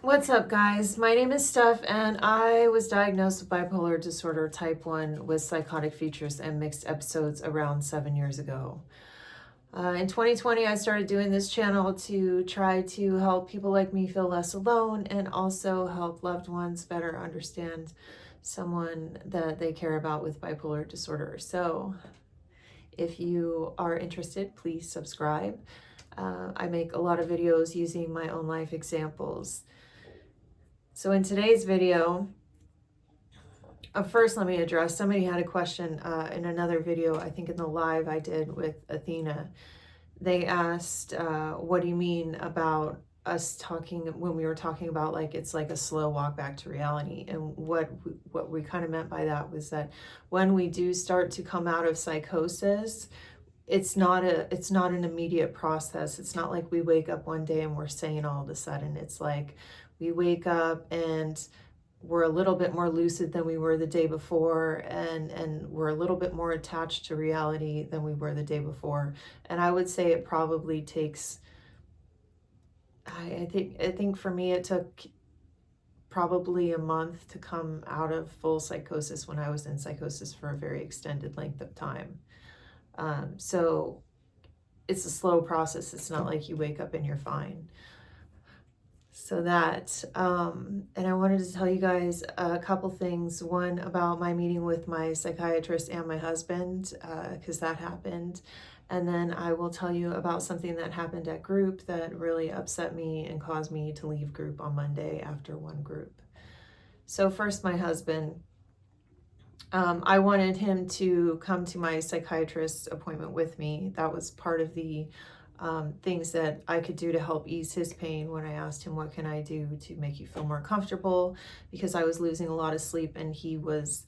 What's up, guys? My name is Steph, and I was diagnosed with bipolar disorder type 1 with psychotic features and mixed episodes around 7 years ago. In 2020, I started doing this channel to try to help people like me feel less alone and also help loved ones better understand someone that they care about with bipolar disorder. So if you are interested, please subscribe. I make a lot of videos using my own life examples. So in today's video, first let me address, somebody had a question in another video, I think in the live I did with Athena. They asked, what do you mean about us talking, when we were talking about like, it's like a slow walk back to reality. And what we kind of meant by that was that when we do start to come out of psychosis, it's not an immediate process. It's not like we wake up one day and we're sane all of a sudden. It's like we wake up and we're a little bit more lucid than we were the day before, and we're a little bit more attached to reality than we were the day before. And I would say it probably takes, I think for me it took probably a month to come out of full psychosis when I was in psychosis for a very extended length of time. So it's a slow process. It's not like you wake up and you're fine. So that, and I wanted to tell you guys a couple things. One, about my meeting with my psychiatrist and my husband, because that happened. And then I will tell you about something that happened at group that really upset me and caused me to leave group on Monday after one group. So first, my husband. I wanted him to come to my psychiatrist appointment with me. That was part of the things that I could do to help ease his pain when I asked him, what can I do to make you feel more comfortable? Because I was losing a lot of sleep and he was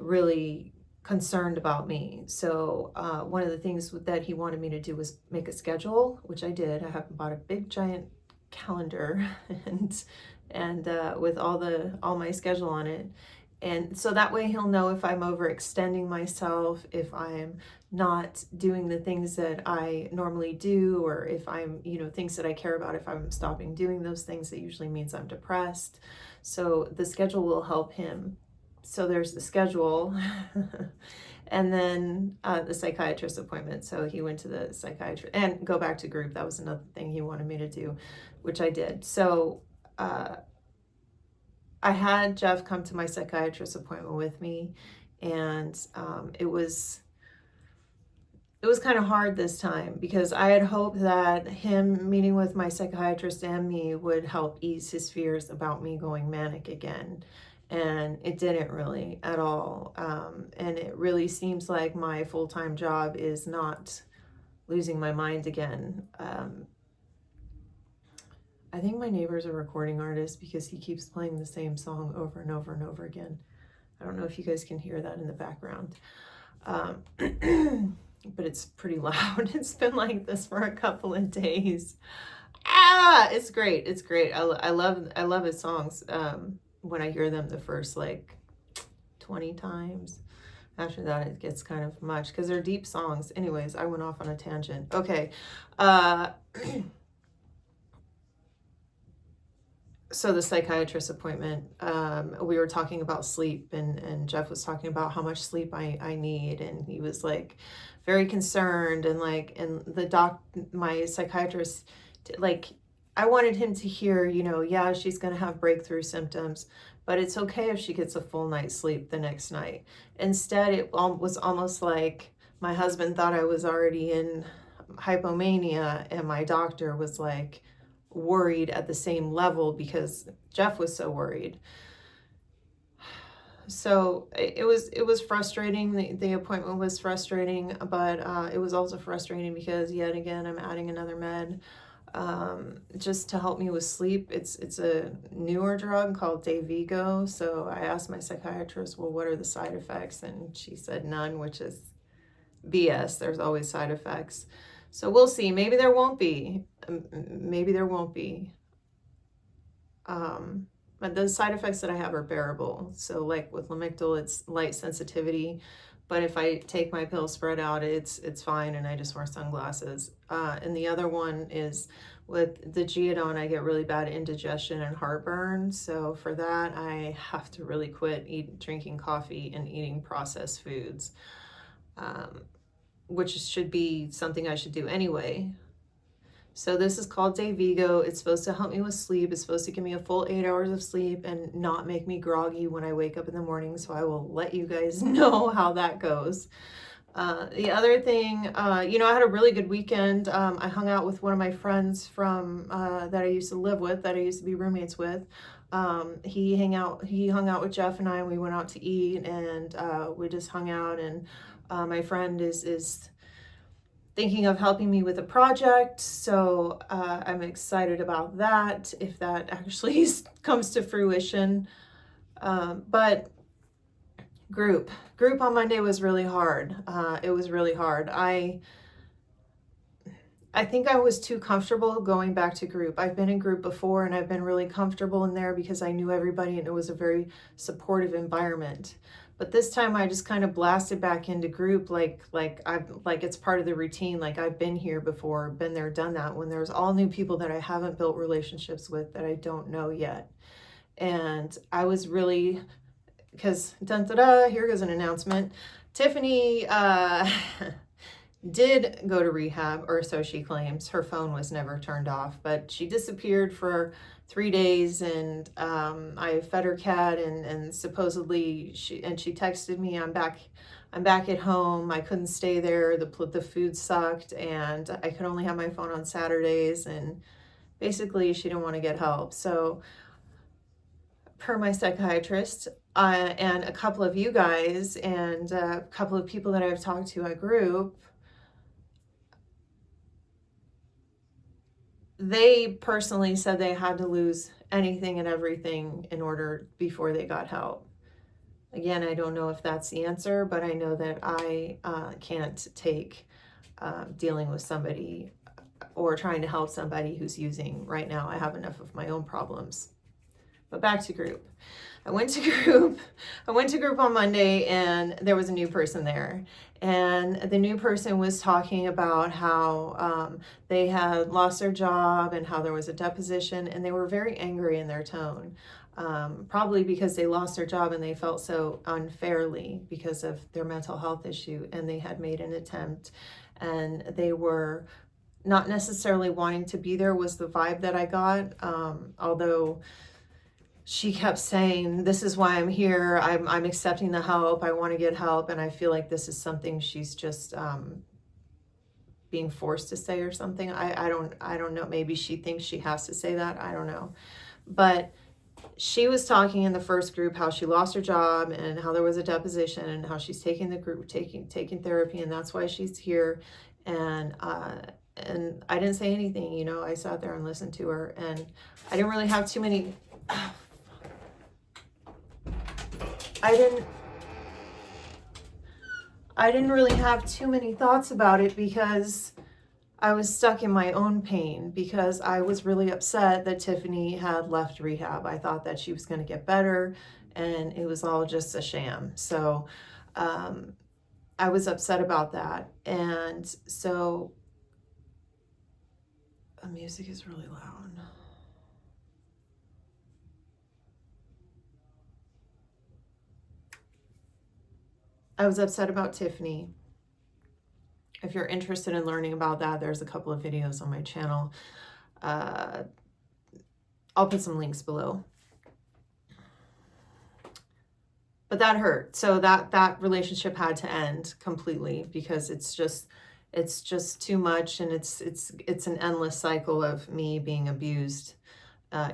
really concerned about me. So one of the things that he wanted me to do was make a schedule, which I did. I have bought a big giant calendar and with all my schedule on it. And so that way he'll know if I'm overextending myself, if I'm not doing the things that I normally do, or if I'm, things that I care about, if I'm stopping doing those things, that usually means I'm depressed. So the schedule will help him. So there's the schedule. And then the psychiatrist appointment. So he went to the psychiatrist and go back to group. That was another thing he wanted me to do, which I did. So I had Jeff come to my psychiatrist appointment with me, and it was kind of hard this time because I had hoped that him meeting with my psychiatrist and me would help ease his fears about me going manic again. And it didn't really at all. And it really seems like my full-time job is not losing my mind again. I think my neighbor's a recording artist because he keeps playing the same song over and over and over again. I don't know if you guys can hear that in the background. But it's pretty loud. It's been like this for a couple of days. It's great. It's great. I love his songs when I hear them the first like 20 times. After that, it gets kind of much because they're deep songs. Anyways, I went off on a tangent. Okay. So the psychiatrist appointment, we were talking about sleep, and Jeff was talking about how much sleep I need, and he was like very concerned, and my psychiatrist, like, I wanted him to hear, yeah, she's going to have breakthrough symptoms, but it's okay if she gets a full night's sleep the next night. Instead, it was almost like my husband thought I was already in hypomania, and my doctor was like worried at the same level because Jeff was so worried. So it was frustrating. The appointment was frustrating, but it was also frustrating because yet again I'm adding another med just to help me with sleep. It's a newer drug called Dayvigo. So I asked my psychiatrist, well, what are the side effects? And she said none, which is BS. There's always side effects. So we'll see. Maybe there won't be. Maybe there won't be. But the side effects that I have are bearable. So like with Lamictal, it's light sensitivity. But if I take my pill spread out, it's fine, and I just wear sunglasses. And the other one is with the Geodon, I get really bad indigestion and heartburn. So for that, I have to really quit drinking coffee and eating processed foods, which should be something I should do anyway. So this is called Dayvigo. It's supposed to help me with sleep. It's supposed to give me a full 8 hours of sleep and not make me groggy when I wake up in the morning. So I will let you guys know how that goes. The other thing, you know, I had a really good weekend. I hung out with one of my friends from that I used to live with, that I used to be roommates with. He hung out with Jeff and I, and we went out to eat, and we just hung out. And my friend is thinking of helping me with a project, so I'm excited about that, if that actually comes to fruition. But group on Monday was really hard. It was really hard. I think I was too comfortable going back to group. I've been in group before, and I've been really comfortable in there because I knew everybody, and it was a very supportive environment. But this time I just kind of blasted back into group like it's part of the routine. Like I've been here before, been there, done that, when there's all new people that I haven't built relationships with, that I don't know yet. And I was really, because here goes an announcement. Tiffany did go to rehab, or so she claims. Her phone was never turned off, but she disappeared for 3 days, and I fed her cat, and supposedly she texted me, I'm back at home. I couldn't stay there. The food sucked, and I could only have my phone on Saturdays, and basically she didn't want to get help. So per my psychiatrist, and a couple of you guys, and a couple of people that I've talked to at group, they personally said they had to lose anything and everything before they got help. Again, I don't know if that's the answer, but I know that I can't take dealing with somebody or trying to help somebody who's using right now. I have enough of my own problems. But back to group. I went to group on Monday, and there was a new person there. And the new person was talking about how they had lost their job and how there was a deposition, and they were very angry in their tone. Probably because they lost their job and they felt so unfairly because of their mental health issue, and they had made an attempt, and they were not necessarily wanting to be there, was the vibe that I got. Although she kept saying, this is why I'm here. I'm accepting the help. I want to get help. And I feel like this is something she's just being forced to say or something. I don't know. Maybe she thinks she has to say that. I don't know. But she was talking in the first group how she lost her job and how there was a deposition and how she's taking taking therapy, and that's why she's here. And I didn't say anything, you know. I sat there and listened to her, and I didn't really have too many I didn't really have too many thoughts about it because I was stuck in my own pain, because I was really upset that Tiffany had left rehab. I thought that she was going to get better, and it was all just a sham. So I was upset about that. And so the music is really loud. I was upset about Tiffany. If you're interested in learning about that, there's a couple of videos on my channel. I'll put some links below. But that hurt. So that relationship had to end completely, because it's just too much, and it's an endless cycle of me being abused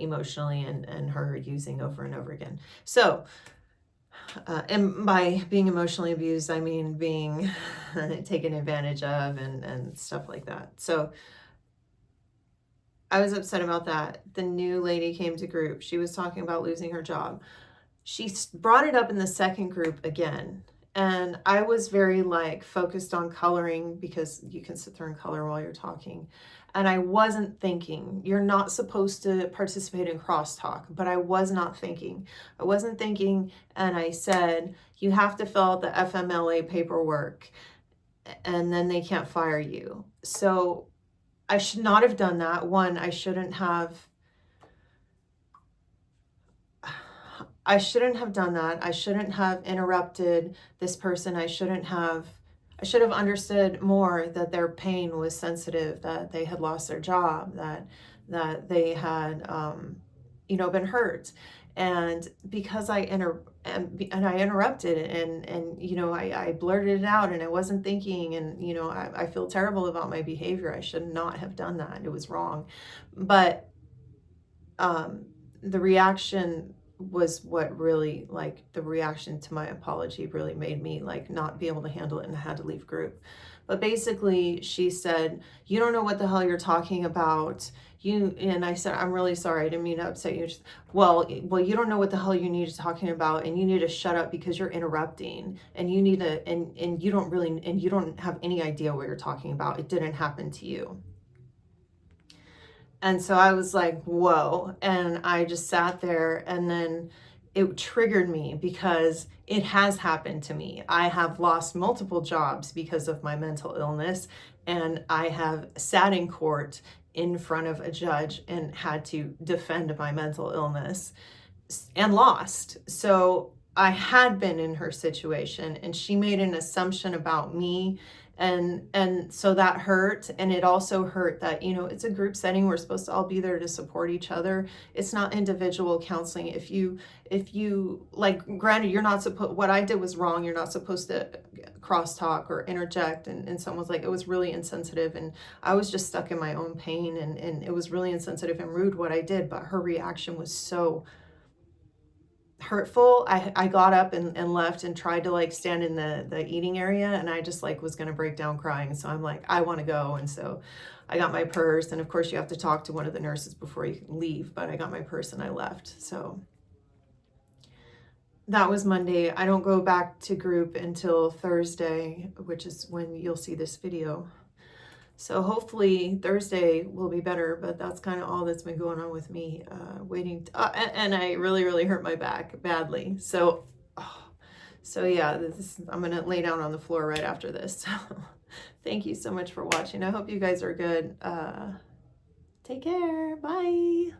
emotionally, and her using over and over again. So and by being emotionally abused, I mean being taken advantage of and stuff like that. So I was upset about that. The new lady came to group. She was talking about losing her job. She brought it up in the second group again. And I was very focused on coloring, because you can sit there and color while you're talking. And I wasn't thinking. You're not supposed to participate in crosstalk, but I was not thinking. I wasn't thinking, and I said, you have to fill out the FMLA paperwork, and then they can't fire you. So I should not have done that. One, I shouldn't have done that. I shouldn't have interrupted this person. I should have understood more that their pain was sensitive, that they had lost their job, that they had, been hurt. And because I I interrupted, and I blurted it out, and I wasn't thinking, and I feel terrible about my behavior. I should not have done that. It was wrong. But the reaction was what really, like, the reaction to my apology really made me, like, not be able to handle it, and I had to leave group. But basically she said, "You don't know what the hell you're talking about." And I said, "I'm really sorry. I didn't mean to upset you." Well, you don't know what the hell you need to talking about, and you need to shut up because you're interrupting, and you need to, and you don't really, and you don't have any idea what you're talking about. It didn't happen to you. And so I was like, whoa. And I just sat there, and then it triggered me because it has happened to me. I have lost multiple jobs because of my mental illness, and I have sat in court in front of a judge and had to defend my mental illness and lost. So I had been in her situation, and she made an assumption about me, and so that hurt. And it also hurt that, it's a group setting. We're supposed to all be there to support each other. It's not individual counseling. If you like, granted, you're not supposed, what I did was wrong. You're not supposed to crosstalk or interject. And someone's like, it was really insensitive, and I was just stuck in my own pain, and it was really insensitive and rude what I did. But her reaction was so hurtful. I got up and left, and tried to, like, stand in the eating area, and I just, like, was going to break down crying. So I'm like, I want to go. And so I got my purse, and of course you have to talk to one of the nurses before you can leave, but I got my purse and I left. So that was Monday. I don't go back to group until Thursday, which is when you'll see this video. So hopefully Thursday will be better, but that's kind of all that's been going on with me, waiting. And I really, really hurt my back badly. So, yeah, I'm going to lay down on the floor right after this. So thank you so much for watching. I hope you guys are good. Take care. Bye.